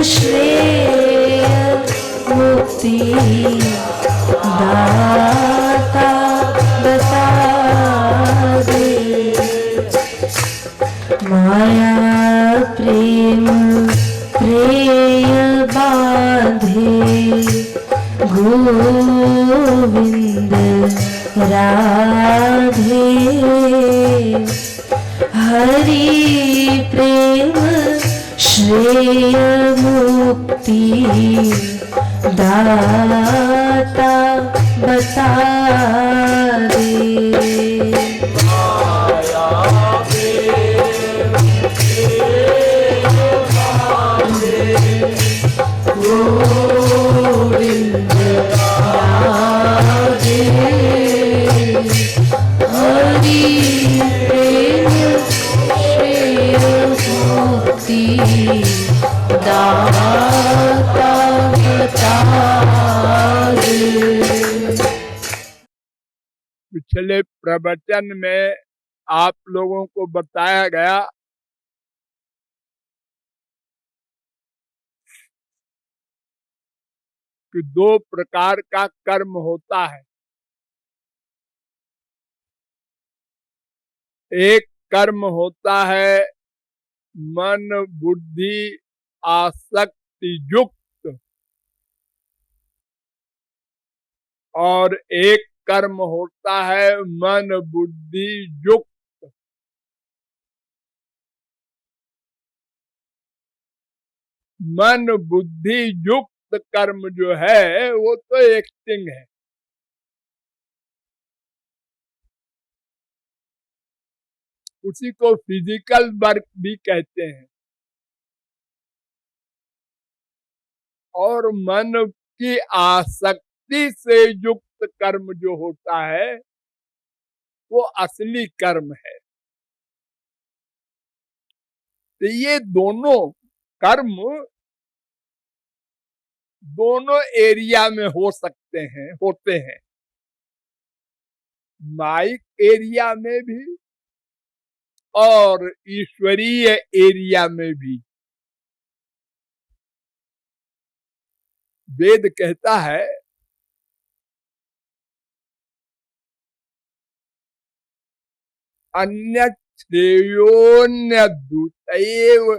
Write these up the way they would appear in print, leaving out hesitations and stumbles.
श्रेय मुक्ति दाता बता दे। माया प्रेम प्रेय बांधे गोविंद राधे। हरि प्रेम श्रेय मुक्ति दाता बता दे। गोविंद राधे। हरि प्रेम श्रेय मुक्ति दाता बता दे। पिछले प्रवचन में आप लोगों को बताया गया कि दो प्रकार का कर्म होता है। एक कर्म होता है मन बुद्धि आसक्ति युक्त, और एक कर्म होता है मन बुद्धि युक्त। मन बुद्धि युक्त कर्म जो है वो तो एक्टिंग है। उसी को फिजिकल वर्क भी कहते हैं। और मन की आसक्ति से युक्त कर्म जो होता है वो असली कर्म है। तो ये दोनों कर्म दोनों एरिया में हो सकते हैं, होते हैं। माइक एरिया में भी और ईश्वरीय एरिया में भी। वेद कहता है अन्य श्रेयोन्य दूतैव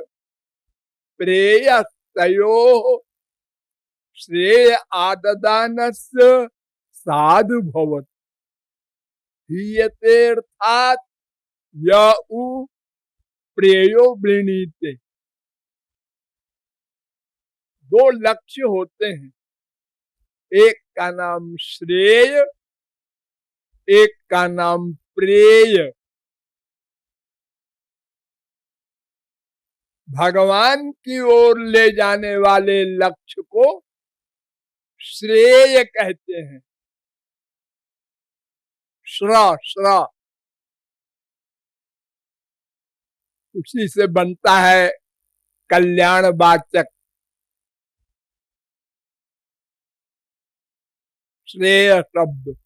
प्रेयसयोः श्रेय आददानस्य साधु भवत् हीयतेऽर्थात् य उ प्रेयो वृणीते। दो लक्ष्य होते हैं, एक का नाम श्रेय, एक का नाम प्रेय। भगवान की ओर ले जाने वाले लक्ष्य को श्रेय कहते हैं। श्र उसी से बनता है कल्याणवाचक श्रेय शब्द।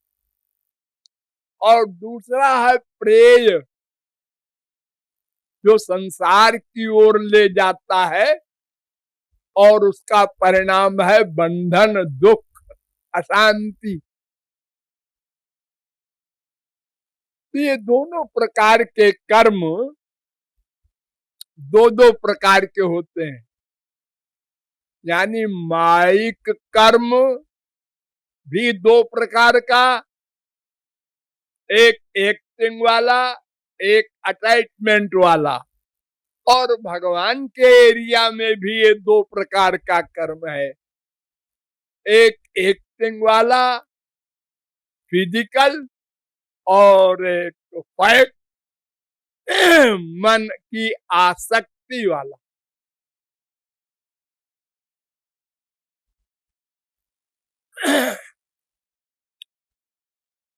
और दूसरा है प्रेय, जो संसार की ओर ले जाता है और उसका परिणाम है बंधन, दुख, अशांति। तो ये दोनों प्रकार के कर्म दो दो प्रकार के होते हैं। यानी माइक कर्म भी दो प्रकार का, एक एक्टिंग वाला, एक अटैचमेंट वाला। और भगवान के एरिया में भी ये दो प्रकार का कर्म है, एक एक्टिंग वाला फिजिकल और एक फैक्ट मन की आसक्ति वाला।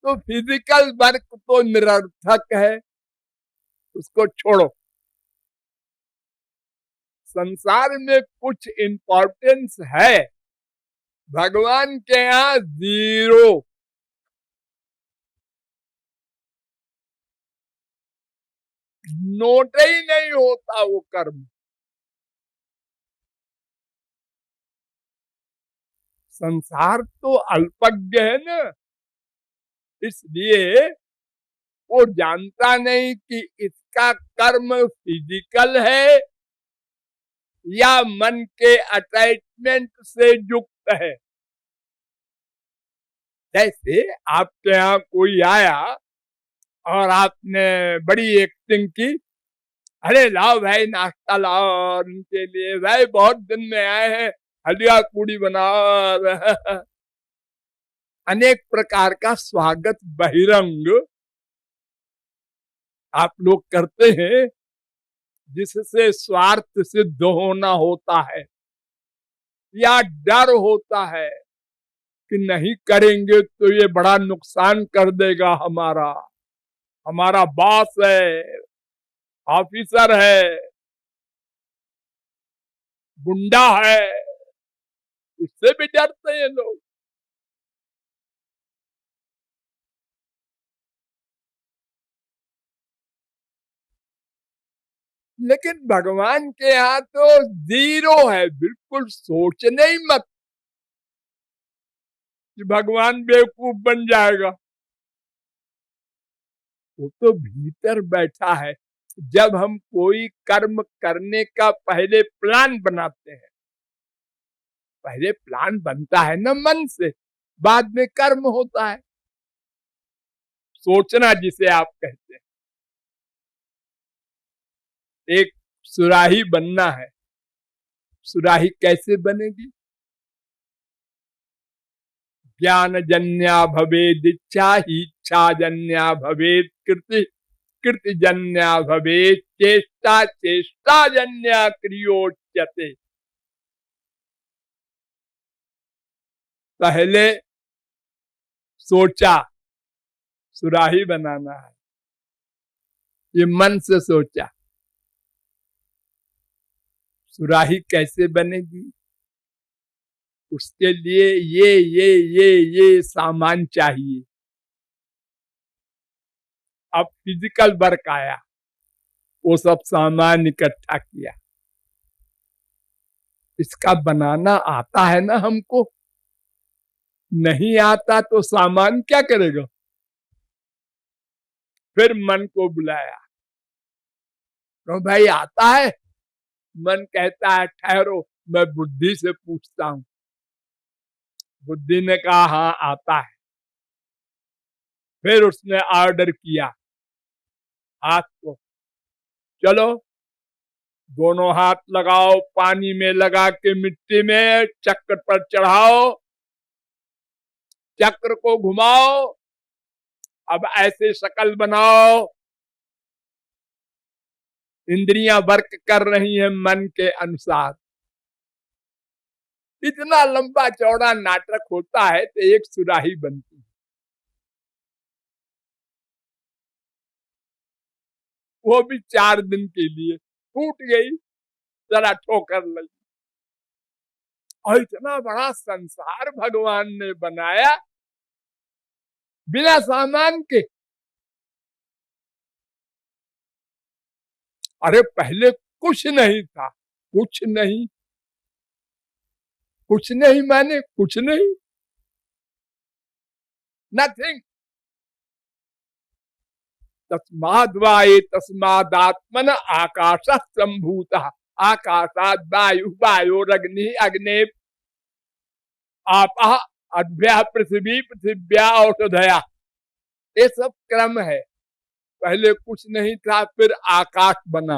तो फिजिकल वर्क तो निरर्थक है, उसको छोड़ो। संसार में कुछ इंपॉर्टेंस है, भगवान के यहाँ जीरो। नोट ही नहीं होता वो कर्म। संसार तो अल्पज्ञ है ना, इसलिए वो जानता नहीं कि इसका कर्म फिजिकल है या मन के अटैचमेंट से युक्त है। जैसे आपके यहाँ कोई आया और आपने बड़ी एक्टिंग की, अरे लाओ भाई नाश्ता लाओ, और उनके लिए भाई बहुत दिन में आए हैं, हलवा पूड़ी बनाओ। अनेक प्रकार का स्वागत बहिरंग आप लोग करते हैं, जिससे स्वार्थ सिद्ध होना होता है या डर होता है कि नहीं करेंगे तो ये बड़ा नुकसान कर देगा हमारा, हमारा बॉस है, ऑफिसर है, गुंडा है, उससे भी डरते हैं लोग। लेकिन भगवान के यहाँ तो जीरो है, बिल्कुल सोचने ही मत कि भगवान बेवकूफ बन जाएगा। वो तो भीतर बैठा है। जब हम कोई कर्म करने का पहले प्लान बनाते हैं, पहले प्लान बनता है ना मन से, बाद में कर्म होता है, सोचना जिसे आप कहते हैं। एक सुराही बनना है, सुराही कैसे बनेगी? ज्ञान जन्या भवेद इच्छा, इच्छा जन्या भवेद कृति, कृति जन्या भवेद चेष्टा, चेष्टा जन्या क्रियोच्यते। पहले सोचा सुराही बनाना है, ये मन से सोचा। सुराही कैसे बनेगी? उसके लिए ये सामान चाहिए। अब फिजिकल वर्क आया, वो सब सामान इकट्ठा किया। इसका बनाना आता है ना हमको, नहीं आता तो सामान क्या करेगा? फिर मन को बुलाया, तो भाई आता है? मन कहता है ठहरो, मैं बुद्धि से पूछता हूं। बुद्धि ने कहा हाँ आता है। फिर उसने ऑर्डर किया हाथ को, चलो दोनों हाथ लगाओ, पानी में लगा के मिट्टी में चक्र पर चढ़ाओ, चक्र को घुमाओ, अब ऐसे शक्ल बनाओ। इंद्रियां वर्क कर रही हैं मन के अनुसार। इतना लंबा चौड़ा नाटक होता है तो एक सुराही बनती है। वो भी 4 दिन के लिए टूट गई, जरा ठोकर लगी। और इतना बड़ा संसार भगवान ने बनाया बिना सामान के। अरे पहले कुछ नहीं था, कुछ नहीं, कुछ नहीं माने कुछ नहीं, नथिंग। तस्माद्वाये तस्मादात्मन आकाश संभूत, आकाशाद वायु, वायोरग्नि, अग्नि आपः, अद्भ्या पृथ्वी, पृथिव्या औषधया। ये सब क्रम है। पहले कुछ नहीं था, फिर आकाश बना,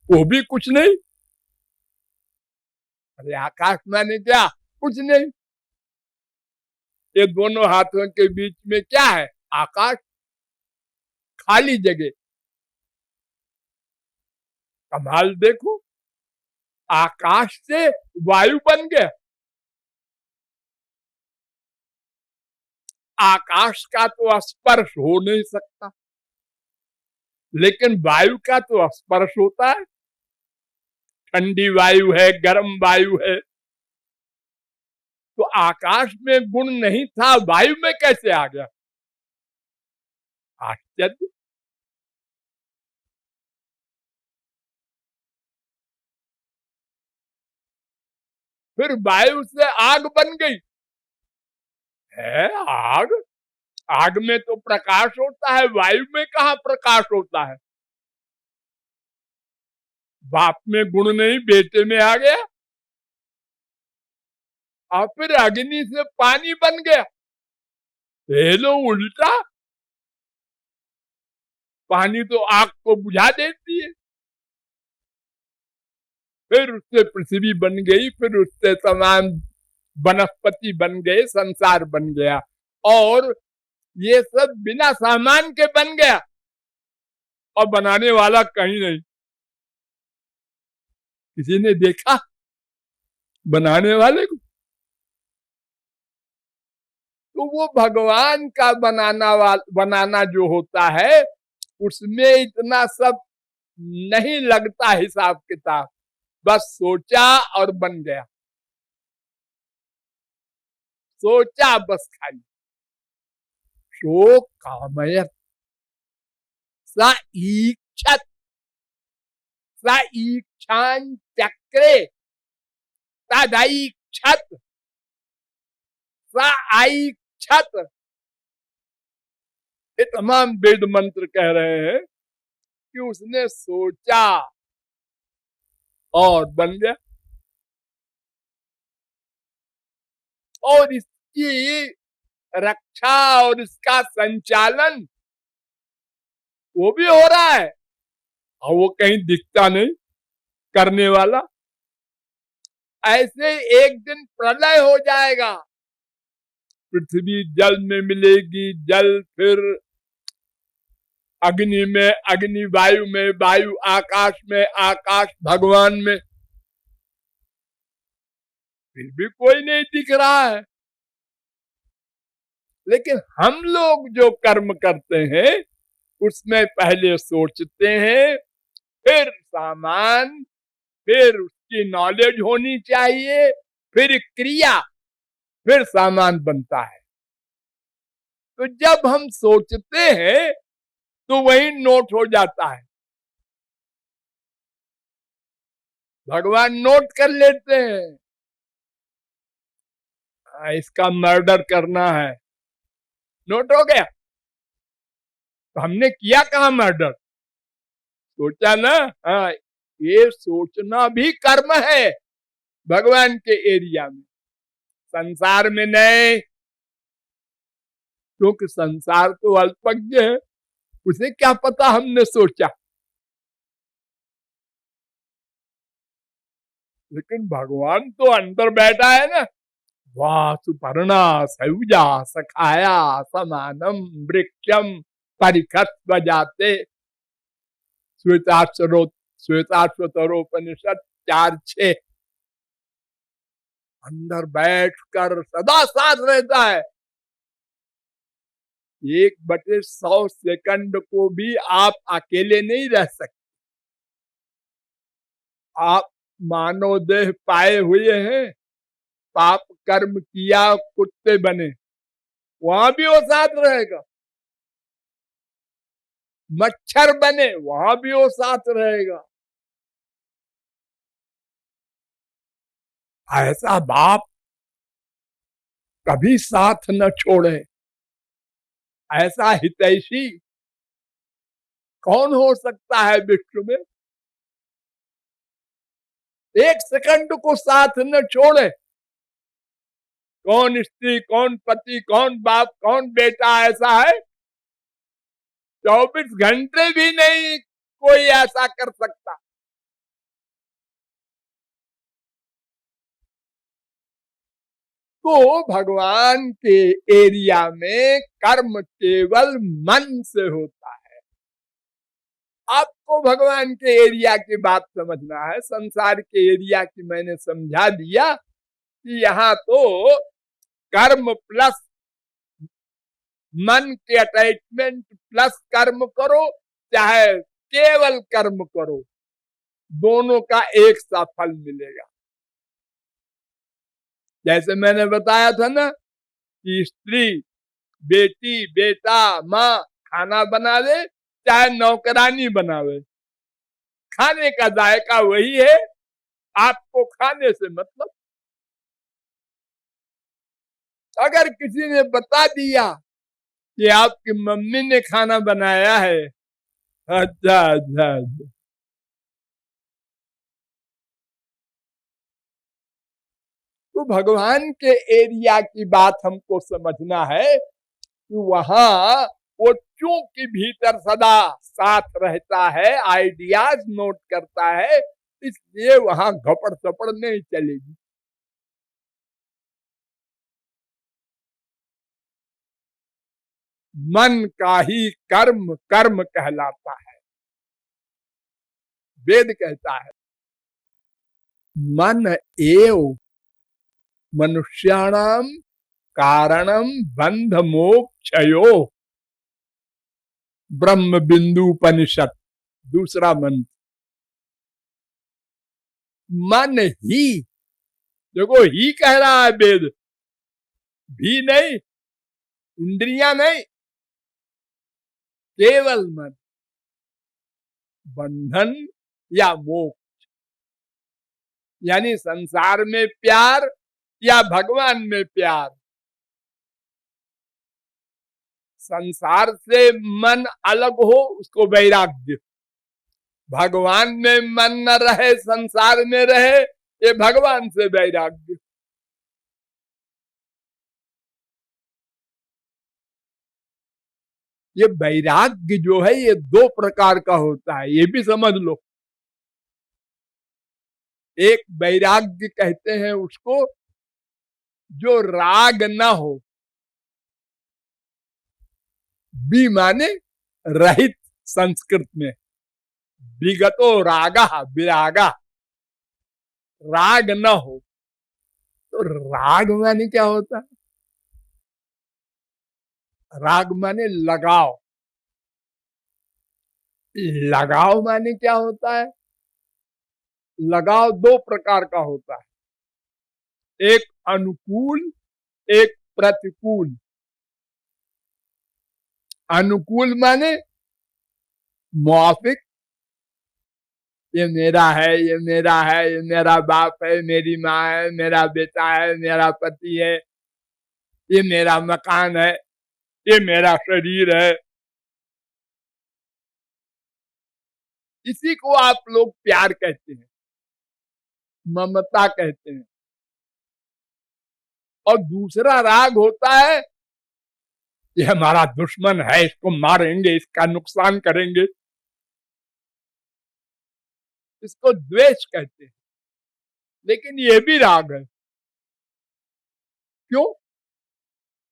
वो भी कुछ नहीं। अरे आकाश माने क्या? कुछ नहीं। ये दोनों हाथों के बीच में क्या है? आकाश, खाली जगह। कमाल देखो, आकाश से वायु बन गया। आकाश का तो स्पर्श हो नहीं सकता, लेकिन वायु का तो स्पर्श होता है। ठंडी वायु है, गर्म वायु है, तो आकाश में गुण नहीं था, वायु में कैसे आ गया? आश्चर्य। फिर वायु से आग बन गई, है आग। आग में तो प्रकाश होता है, वायु में कहाँ प्रकाश होता है? बाप में गुण नहीं, बेटे में आ गया, और फिर अग्नि से पानी बन गया। ये लो उल्टा, पानी तो आग को बुझा देती है। फिर उससे पृथ्वी बन गई, फिर उससे तमाम वनस्पति बन गए, संसार बन गया, और ये सब बिना सामान के बन गया, और बनाने वाला कहीं नहीं। किसी ने देखा बनाने वाले को? तो वो भगवान का बनाना जो होता है, उसमें इतना सब नहीं लगता हिसाब किताब, बस सोचा और बन गया। सोचा बस खाली। शोक कामय स ईक्षत स ईक्षां चक्रे तदैक्षत स ऐक्षत। ये तमाम वेद मंत्र कह रहे हैं कि उसने सोचा और बन गया। और इसकी रक्षा और इसका संचालन वो भी हो रहा है, और वो कहीं दिखता नहीं करने वाला। ऐसे एक दिन प्रलय हो जाएगा, पृथ्वी जल में मिलेगी, जल फिर अग्नि में, अग्नि वायु में, वायु आकाश में, आकाश भगवान में, फिर भी कोई नहीं दिख रहा है। लेकिन हम लोग जो कर्म करते हैं उसमें पहले सोचते हैं, फिर सामान, फिर उसकी नॉलेज होनी चाहिए, फिर क्रिया, फिर सामान बनता है। तो जब हम सोचते हैं तो वही नोट हो जाता है, भगवान नोट कर लेते हैं। इसका मर्डर करना है, नोट हो गया। तो हमने किया कहाँ मर्डर? सोचा ना। हाँ, ये सोचना भी कर्म है भगवान के एरिया में, संसार में नहीं, क्योंकि संसार तो अल्पज्ञ है, उसे क्या पता हमने सोचा। लेकिन भगवान तो अंदर बैठा है ना। वाह सुपर्णा सयुजा सखाया समानम वृक्षम परिखत बजाते। श्वेताश्वतरोपनिषद 4:6। अंदर बैठकर सदा साथ रहता है। 1/100 सेकंड को भी आप अकेले नहीं रह सकते। आप मानव देह पाए हुए हैं, पाप कर्म किया, कुत्ते बने, वहां भी वो साथ रहेगा। मच्छर बने, वहां भी वो साथ रहेगा। ऐसा बाप कभी साथ न छोड़े, ऐसा हितैषी कौन हो सकता है विश्व में? 1 सेकंड को साथ न छोड़े। कौन स्त्री, कौन पति, कौन बाप, कौन बेटा ऐसा है? 24 घंटे भी नहीं कोई ऐसा कर सकता। तो भगवान के एरिया में कर्म केवल मन से होता है। आपको भगवान के एरिया की बात समझना है। संसार के एरिया की मैंने समझा दिया कि यहाँ तो कर्म प्लस मन के अटैचमेंट प्लस कर्म करो, चाहे केवल कर्म करो, दोनों का एक सा फल मिलेगा। जैसे मैंने बताया था ना कि स्त्री, बेटी, बेटा, माँ खाना बना दे, चाहे नौकरानी बनावे, खाने का जायका वही है, आपको खाने से मतलब। अगर किसी ने बता दिया कि आपकी मम्मी ने खाना बनाया है, अच्छा अच्छा अच्छा, तो भगवान के एरिया की बात हमको समझना है कि वहां वो चूंकि भीतर सदा साथ रहता है, आइडियाज नोट करता है, इसलिए वहां घपड़ सपड़ नहीं चलेगी। मन का ही कर्म कर्म कहलाता है। वेद कहता है मन एव मनुष्याणाम कारणम बंध मोक्षयो। ब्रह्म बिंदु उपनिषद दूसरा मंत्र। मन ही, देखो ही कह रहा है वेद, भी नहीं, इंद्रियां नहीं, केवल मन। बंधन या मोक्ष, यानी संसार में प्यार या भगवान में प्यार। संसार से मन अलग हो उसको वैराग्य, भगवान में मन न रहे संसार में रहे ये भगवान से वैराग्य। ये वैराग्य जो है ये दो प्रकार का होता है, ये भी समझ लो। एक वैराग्य कहते हैं उसको जो राग ना हो, बी माने रहित संस्कृत में, विगतो रागा विरागा, राग न हो। तो राग माने क्या होता है? राग माने लगाव। लगाव माने क्या होता है? लगाव दो प्रकार का होता है, एक अनुकूल, एक प्रतिकूल। अनुकूल माने मुआफिक, ये मेरा है, ये मेरा है, ये मेरा बाप है, मेरी माँ है, मेरा बेटा है, मेरा पति है, ये मेरा मकान है, ये मेरा शरीर है। इसी को आप लोग प्यार कहते हैं, ममता कहते हैं। और दूसरा राग होता है, ये हमारा दुश्मन है, इसको मारेंगे, इसका नुकसान करेंगे, इसको द्वेष कहते हैं। लेकिन ये भी राग है। क्यों?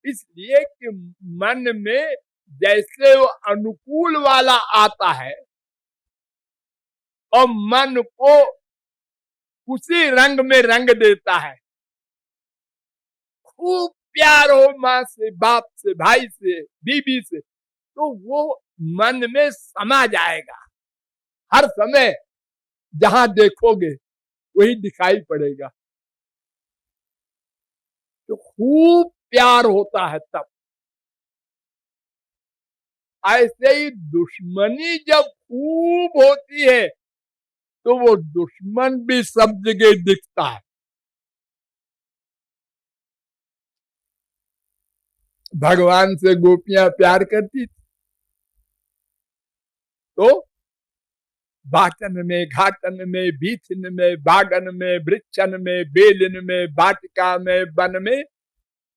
इसलिए कि मन में जैसे वो अनुकूल वाला आता है और मन को उसी रंग में रंग देता है। खूब प्यार हो माँ से, बाप से, भाई से, बीबी से, तो वो मन में समा जाएगा। हर समय जहां देखोगे वही दिखाई पड़ेगा। तो खूब प्यार होता है तब। ऐसे ही दुश्मनी जब खूब होती है तो वो दुश्मन भी सब जगह दिखता है। भगवान से गोपियां प्यार करती थी तो बाटन में, घाटन में, बीथन में, बागन में, वृक्षन में, बेलन में, वाटिका में, वन में,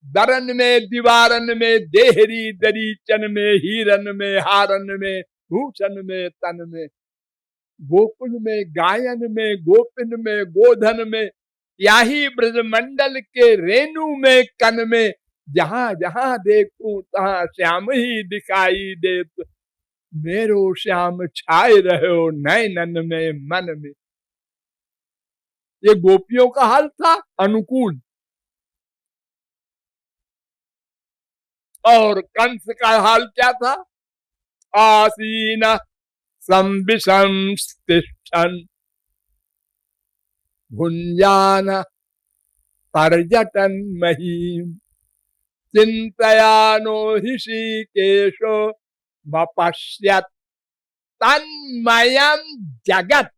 दरन में, दीवारन में, देहरी दरीचन में, हीरन में, हारन में, भूषण में, तन में, गोकुल में, गायन में, गोपिन में, गोधन में, याही ब्रजमंडल के रेणु में, कन में, जहां जहां देखूं तहां श्याम ही दिखाई देत, मेरो श्याम छाए रहो नैनन में मन में। ये गोपियों का हाल था अनुकूल। और कंस का हाल क्या था? आसीन संविशंस्तिष्ठन् भुंजान पर्यटन महीम चिंतयानो ऋषिकेशो मपश्यत तन्मयम् जगत।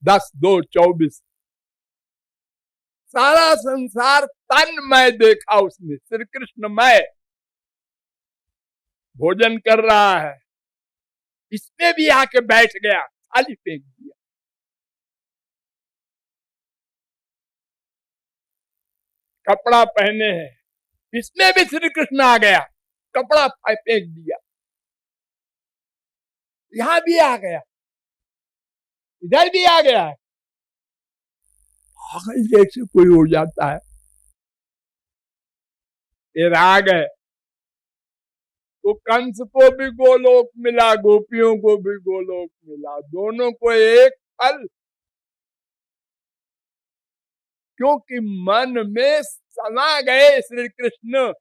10-2-24 सारा संसार तन्मय देखा उसने, श्री कृष्णमय भोजन कर रहा है, इसमें भी आके बैठ गया, थाली फेंक दिया। कपड़ा पहने हैं, इसमें भी श्री कृष्ण आ गया, कपड़ा फेंक दिया। यहां भी आ गया, इधर भी आ गया है। जैसे कोई हो जाता है, ये राग है। तो कंस को भी गोलोक मिला, गोपियों को भी गोलोक मिला, दोनों को एक फल, क्योंकि मन में समा गए श्री कृष्ण,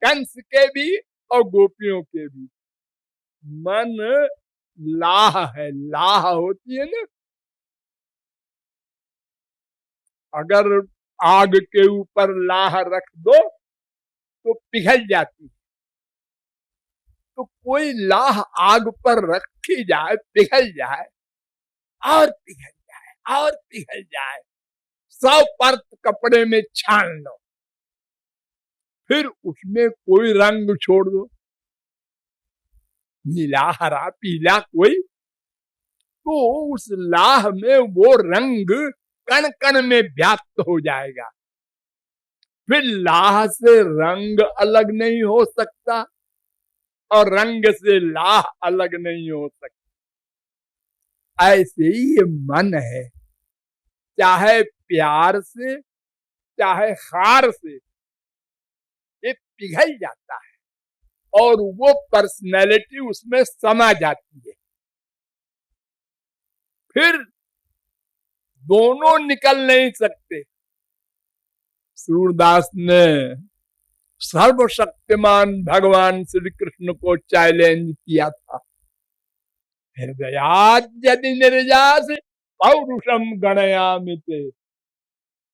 कंस के भी और गोपियों के भी। मन लाह है, लाह होती है ना, अगर आग के ऊपर लाह रख दो तो पिघल जाती है, तो कोई लाह आग पर रखी जाए, पिघल जाए और पिघल जाए और पिघल जाए, 100 परत कपड़े में छान लो, फिर उसमें कोई रंग छोड़ दो, नीला हरा पीला कोई, तो उस लाह में वो रंग कण कण में व्याप्त हो जाएगा। फिर लाह से रंग अलग नहीं हो सकता और रंग से लाह अलग नहीं हो सकता। ऐसे ही ये मन है, चाहे प्यार से चाहे हार से, ये पिघल जाता है और वो पर्सनैलिटी उसमें समा जाती है। फिर दोनों निकल नहीं सकते। सूरदास ने सर्वशक्तिमान भगवान श्री कृष्ण को चैलेंज किया था, हृदयाद यदि निर्यास पौरुषम गणयामिते,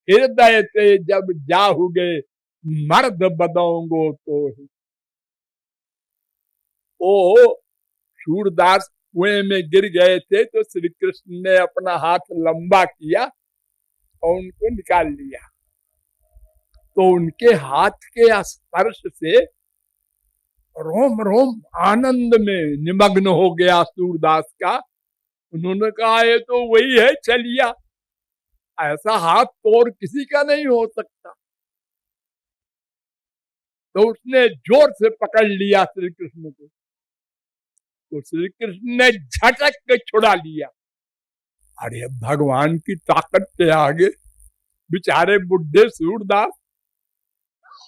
हृदय से जब जाहुगे मर्द बदोंगो तो ही। ओ सूरदास कुएं में गिर गए थे, तो श्री कृष्ण ने अपना हाथ लंबा किया और उनको निकाल लिया। तो उनके हाथ के स्पर्श से रोम रोम आनंद में निमग्न हो गया सूरदास का। उन्होंने कहा ये तो वही है चलिया, ऐसा हाथ तो और किसी का नहीं हो सकता। तो उसने जोर से पकड़ लिया श्री कृष्ण को, तो श्री कृष्ण ने झटक के छुड़ा लिया। अरे भगवान की ताकत के आगे बेचारे बुढ़े सूरदास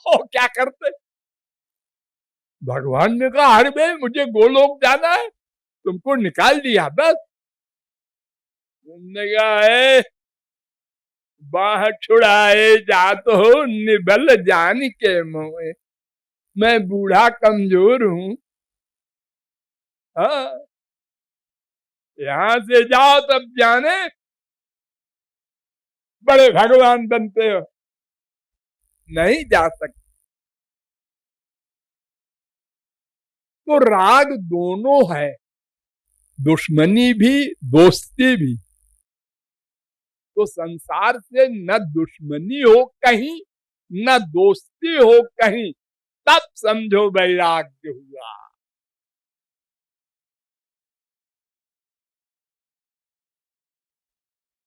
और क्या करते। भगवान ने कहा अरे भाई मुझे गोलोक जाना है, तुमको निकाल दिया बस। तुमने कहा बाह छुड़ाए जात हो निबल जान के मोए, मैं बूढ़ा कमजोर हूं, हाँ यहां से जाओ तब जाने बड़े भगवान बनते हो, नहीं जा सकते। तो राग दोनों है, दुश्मनी भी दोस्ती भी। तो संसार से न दुश्मनी हो कहीं न दोस्ती हो कहीं, तब समझो वैराग्य हुआ।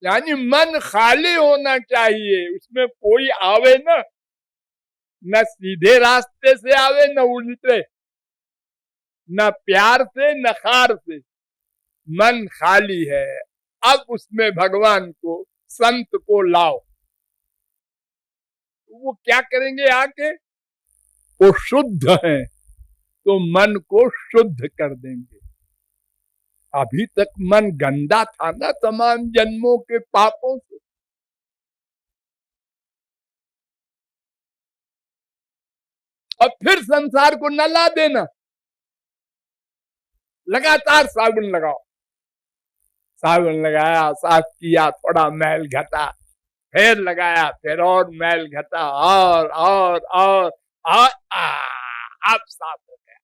यानी मन खाली होना चाहिए, उसमें कोई आवे न सीधे रास्ते से आवे न उल्टे, न प्यार से न खार से, मन खाली है। अब उसमें भगवान को संत को लाओ, वो क्या करेंगे आके, वो शुद्ध हैं तो मन को शुद्ध कर देंगे। अभी तक मन गंदा था ना तमाम जन्मों के पापों से, अब फिर संसार को न ला देना, लगातार साबुन लगाओ। साबुन लगाया, साफ किया, थोड़ा मैल घटा, फिर लगाया, फिर और मैल घटा, और अब साफ हो गया।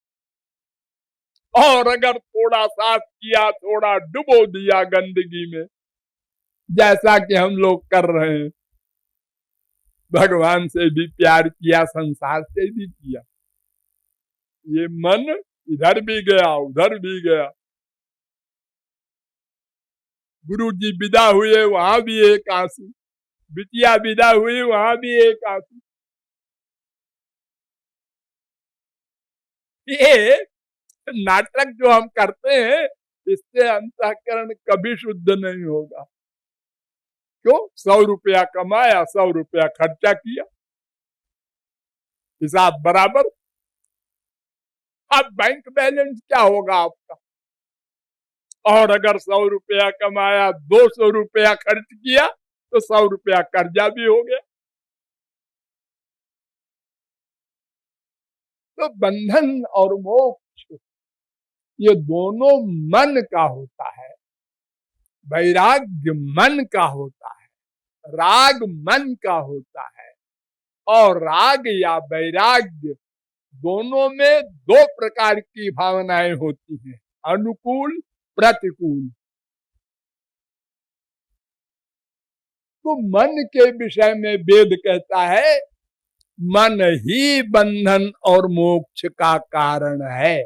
और अगर थोड़ा साफ किया, थोड़ा डुबो दिया गंदगी में, जैसा कि हम लोग कर रहे हैं। भगवान से भी प्यार किया, संसार से भी किया, ये मन इधर भी गया उधर भी गया। गुरु जी विदा हुए वहां भी एक आंसू, बिटिया विदा हुई वहां भी एक आंसू। ये नाटक जो हम करते हैं, इससे अंतःकरण कभी शुद्ध नहीं होगा। क्यों? 100 रुपया कमाया, 100 रुपया खर्चा किया, हिसाब बराबर। अब बैंक बैलेंस क्या होगा आपका? और अगर 100 रुपया कमाया, 200 रुपया खर्च किया, तो 100 रुपया कर्जा भी हो गया। तो बंधन और मोक्ष ये दोनों मन का होता है। वैराग्य मन का होता है, राग मन का होता है। और राग या वैराग्य दोनों में दो प्रकार की भावनाएं होती हैं, अनुकूल प्रतिकूल। तो मन के विषय में वेद कहता है मन ही बंधन और मोक्ष का कारण है।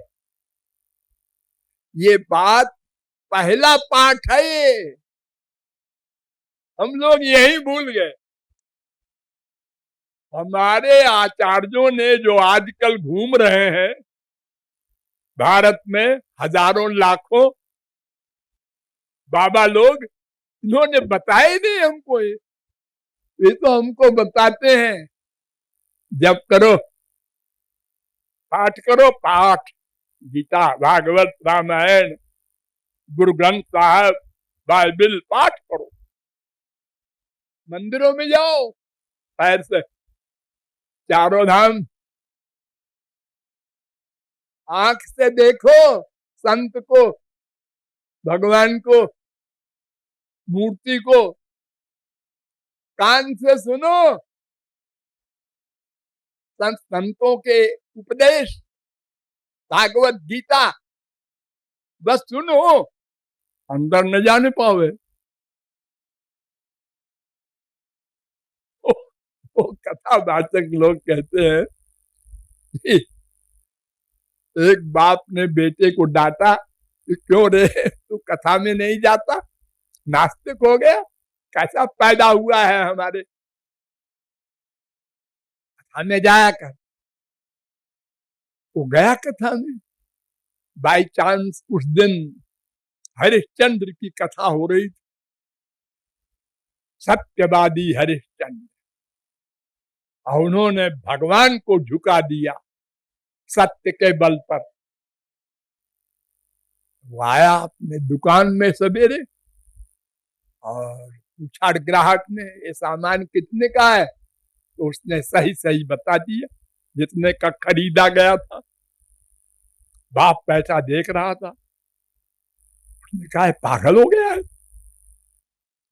ये बात पहला पाठ है, ये हम लोग यही भूल गए। हमारे आचार्यों ने जो आजकल घूम रहे हैं भारत में, हजारों लाखों बाबा लोग, इन्होंने बताए नहीं हमको। ये तो हमको बताते हैं जब करो, पाठ करो, पाठ गीता, भागवत, रामायण, गुरु ग्रंथ साहब, बाइबिल पाठ करो। मंदिरों में जाओ, पैर से चारों धाम, आंख से देखो संत को, भगवान को, मूर्ति को, कान से सुनो संतों के उपदेश, भागवत गीता, बस सुनो, अंदर न जाने पावे। वो कथावाचक लोग कहते हैं, एक बाप ने बेटे को डांटा, क्यों रे तू कथा में नहीं जाता, नास्तिक हो गया, कैसा पैदा हुआ है हमारे, कथा में जाया कर। वो गया कथा में, बाई चांस उस दिन हरिश्चंद्र की कथा हो रही थी, सत्यवादी हरिश्चंद्र, और उन्होंने भगवान को झुका दिया सत्य के बल पर। वो आया अपने दुकान में सवेरे और पूछा ग्राहक ने, ये सामान कितने का है? तो उसने सही सही बता दिया जितने का खरीदा गया था। बाप पैसा देख रहा था, उसने कहा पागल हो गया है।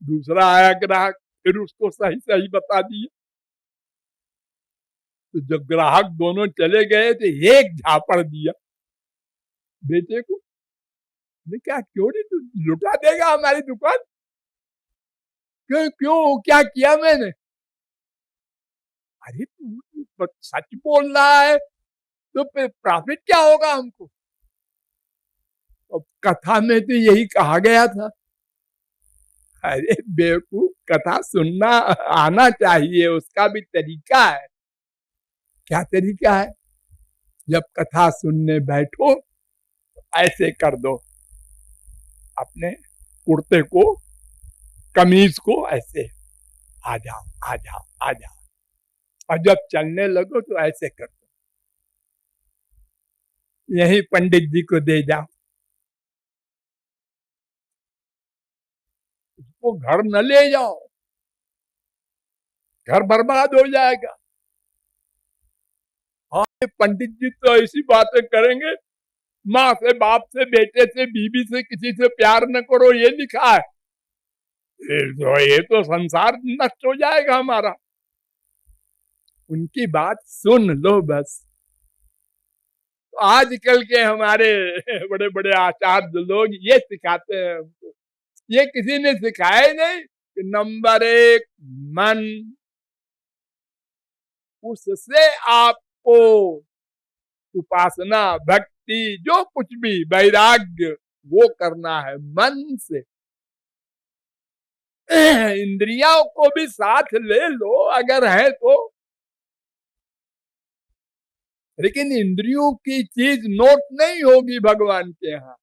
दूसरा आया ग्राहक, फिर उसको सही सही बता दिया। तो जब ग्राहक दोनों चले गए तो एक झापड़ दिया बेटे को, ने क्या क्यों नहीं, तू लुटा देगा हमारी दुकान? क्यों क्यों क्या किया मैंने? अरे तू सच बोल रहा है तो प्रॉफिट क्या होगा हमको? अब कथा में तो यही कहा गया था। अरे बेवकूफ, कथा सुनना आना चाहिए, उसका भी तरीका है। क्या तरीका है? जब कथा सुनने बैठो तो ऐसे कर दो, अपने कुर्ते को, कमीज को ऐसे, आ जाओ आ जाओ आ जाओ, और जब चलने लगो तो ऐसे कर दो, यही पंडित जी को दे जाओ, उसको घर न ले जाओ, घर बर्बाद हो जाएगा। हाँ, पंडित जी तो ऐसी बातें करेंगे, माँ से, बाप से, बेटे से, बीवी से, किसी से प्यार न करो, ये लिखा है, ये तो संसार नष्ट हो जाएगा हमारा। उनकी बात सुन लो बस। तो आजकल के हमारे बड़े बड़े आचार्य लोग ये सिखाते हैं हमको, ये किसी ने सिखाया नहीं, कि नंबर 1 मन, उससे आपको उपासना, भक्ति, जो कुछ भी, वैराग्य, वो करना है मन से। इंद्रियों को भी साथ ले लो अगर है तो, लेकिन इंद्रियों की चीज नोट नहीं होगी भगवान के यहाँ।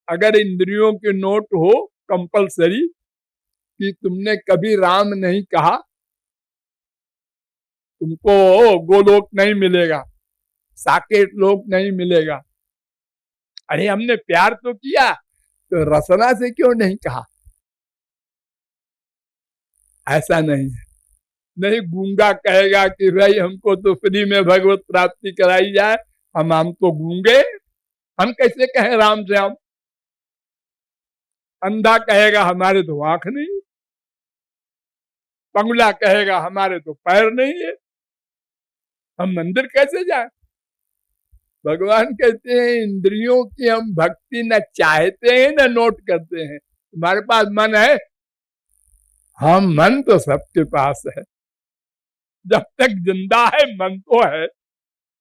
अगर इंद्रियों के नोट हो कंपलसरी कि तुमने कभी राम नहीं कहा, तुमको गोलोक नहीं मिलेगा, साकेत लोक नहीं मिलेगा। अरे हमने प्यार तो किया, तो रसना से क्यों नहीं कहा? ऐसा नहीं है। नहीं गूंगा कहेगा कि भाई हमको तो फ्री में भगवत प्राप्ति कराई जाए, हम तो गूंगे, हम कैसे कहें राम से हम? अंधा कहेगा हमारे तो आंख नहीं, पंगुला कहेगा हमारे तो पैर नहीं है, हम मंदिर कैसे जाए? भगवान कहते हैं इंद्रियों की हम भक्ति न चाहते हैं न नोट करते हैं। तुम्हारे पास मन है? हाँ, मन तो सबके पास है, जब तक जिंदा है मन तो है,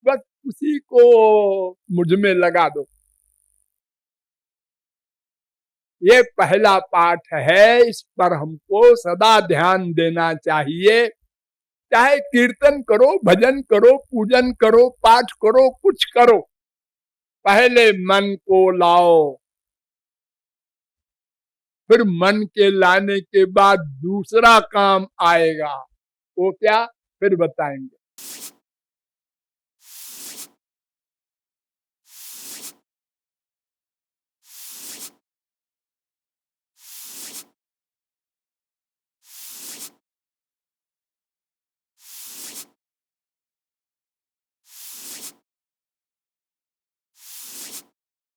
बस उसी को मुझ में लगा दो। ये पहला पाठ है, इस पर हमको सदा ध्यान देना चाहिए। चाहे कीर्तन करो, भजन करो, पूजन करो, पाठ करो, कुछ करो, पहले मन को लाओ, फिर मन के लाने के बाद दूसरा काम आएगा। वो क्या, फिर बताएंगे।